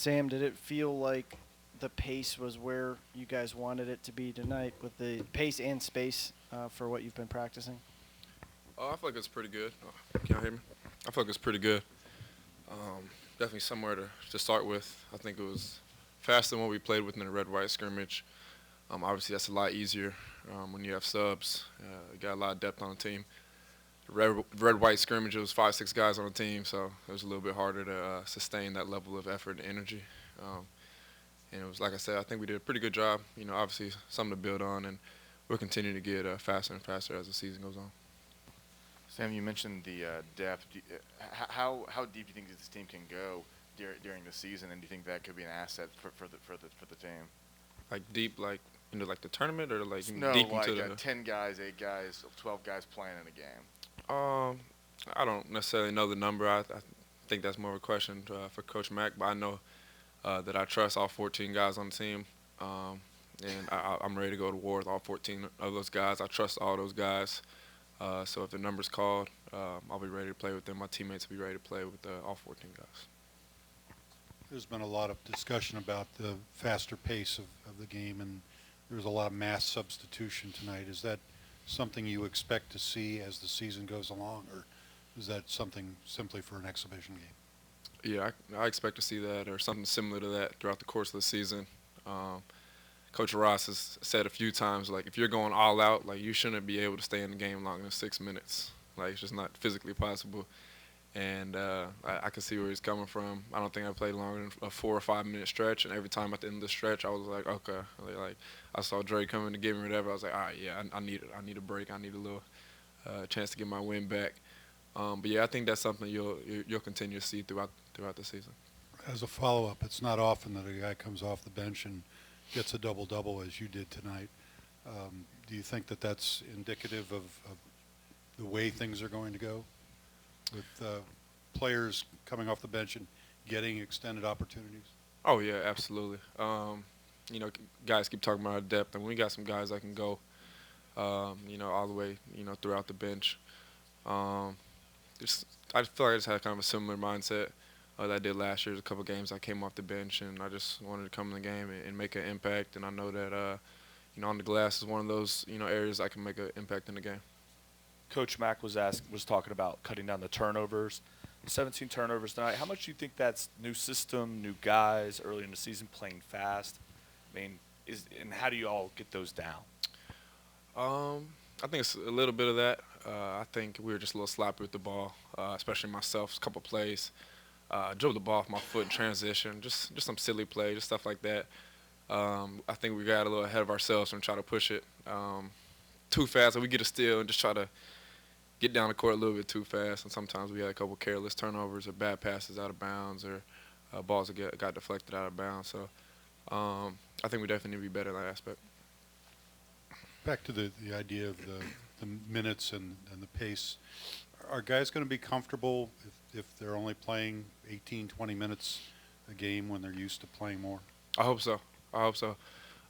Sam, did it feel like the pace was where you guys wanted it to be tonight with the pace and space for what you've been practicing? I feel like it's pretty good. Can you hear me? I feel like it's pretty good. Definitely somewhere to start with. I think it was faster than what we played with in the red-white scrimmage. Obviously, that's a lot easier when you have subs. You got a lot of depth on the team. The red-white scrimmage, it was 5, 6 guys on the team, so it was a little bit harder to sustain that level of effort and energy. Um, and it was, like I said, I think we did a pretty good job. Obviously something to build on, and we'll continue to get faster and faster as the season goes on. Sam, you mentioned the depth. How deep do you think this team can go during the season, and do you think that could be an asset for the team? Like deep, like into like the tournament, or like No, deep like into the. 10 guys, 8 guys, 12 guys playing in a game. I don't necessarily know the number. I think that's more of a question for Coach Mack, but I know that I trust all 14 guys on the team, and I'm ready to go to war with all 14 of those guys. I trust all those guys. So if the number's called, I'll be ready to play with them. My teammates will be ready to play with all 14 guys. There's been a lot of discussion about the faster pace of the game, and there was a lot of mass substitution tonight. Is that something you expect to see as the season goes along, or is that something simply for an exhibition game? Yeah, I expect to see that or something similar to that throughout the course of the season. Coach Ross has said a few times, like, if you're going all out, like, you shouldn't be able to stay in the game longer than 6 minutes. Like, it's just not physically possible. And I can see where he's coming from. I don't think I played longer than a 4 or 5 minute stretch. And every time at the end of the stretch, I was like, okay. Like I saw Dre coming to give me whatever. I was like, all right, yeah, I need it. I need a break. I need a little chance to get my win back. But yeah, I think that's something you'll continue to see throughout the season. As a follow-up, it's not often that a guy comes off the bench and gets a double-double as you did tonight. Do you think that that's indicative of the way things are going to go with players coming off the bench and getting extended opportunities? Oh yeah, absolutely. Guys keep talking about our depth, and we got some guys that can go, all the way, throughout the bench. Um, I feel like I just had kind of a similar mindset that I did last year. A couple games I came off the bench, and I just wanted to come in the game and make an impact. And I know that on the glass is one of those areas I can make an impact in the game. Coach Mack was talking about cutting down the turnovers. 17 turnovers tonight. How much do you think that's new system, new guys early in the season playing fast? I mean, and how do you all get those down? I think it's a little bit of that. I think we were just a little sloppy with the ball, especially myself. A couple plays, dribbled the ball off my foot in transition, just some silly play, just stuff like that. I think we got a little ahead of ourselves and try to push it too fast. And we get a steal and just try to get down the court a little bit too fast. And sometimes we had a couple careless turnovers or bad passes out of bounds or balls that got deflected out of bounds. So I think we definitely need to be better in that aspect. Back to the idea of the minutes and the pace, are guys going to be comfortable if they're only playing 18, 20 minutes a game when they're used to playing more? I hope so.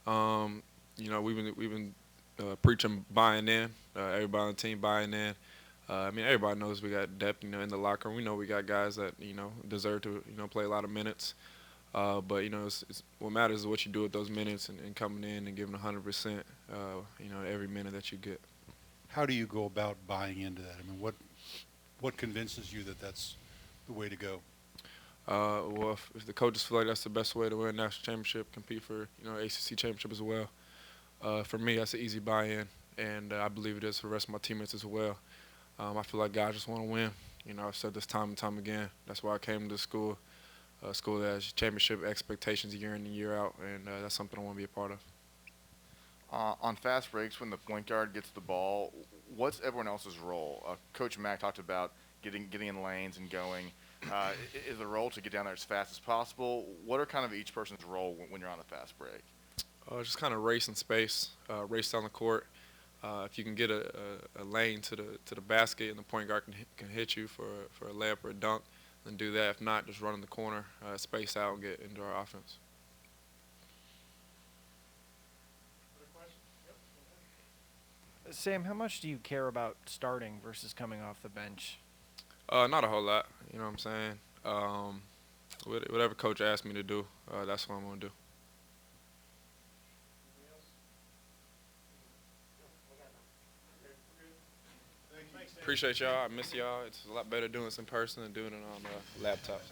We've been preaching buying in, everybody on the team buying in. Everybody knows we got depth, in the locker room. We know we got guys that, deserve to, play a lot of minutes. But it's what matters is what you do with those minutes and coming in and giving 100%. Every minute that you get. How do you go about buying into that? I mean, what convinces you that that's the way to go? Well, if the coaches feel like that's the best way to win a national championship, compete for ACC championship as well. For me, that's an easy buy-in, and I believe it is for the rest of my teammates as well. I feel like guys just want to win. I've said this time and time again. That's why I came to school. School that has championship expectations year in and year out, and that's something I want to be a part of. On fast breaks, when the point guard gets the ball, what's everyone else's role? Coach Mack talked about getting in lanes and going. Is the role to get down there as fast as possible? What are kind of each person's role when you're on a fast break? Just kind of race in space, race down the court. If you can get a lane to the basket and the point guard can hit you for a layup or a dunk, then do that. If not, just run in the corner, space out, and get into our offense. Sam, how much do you care about starting versus coming off the bench? Not a whole lot. You know what I'm saying? Whatever coach asked me to do, that's what I'm gonna do. Appreciate y'all. I miss y'all. It's a lot better doing this in person than doing it on laptops.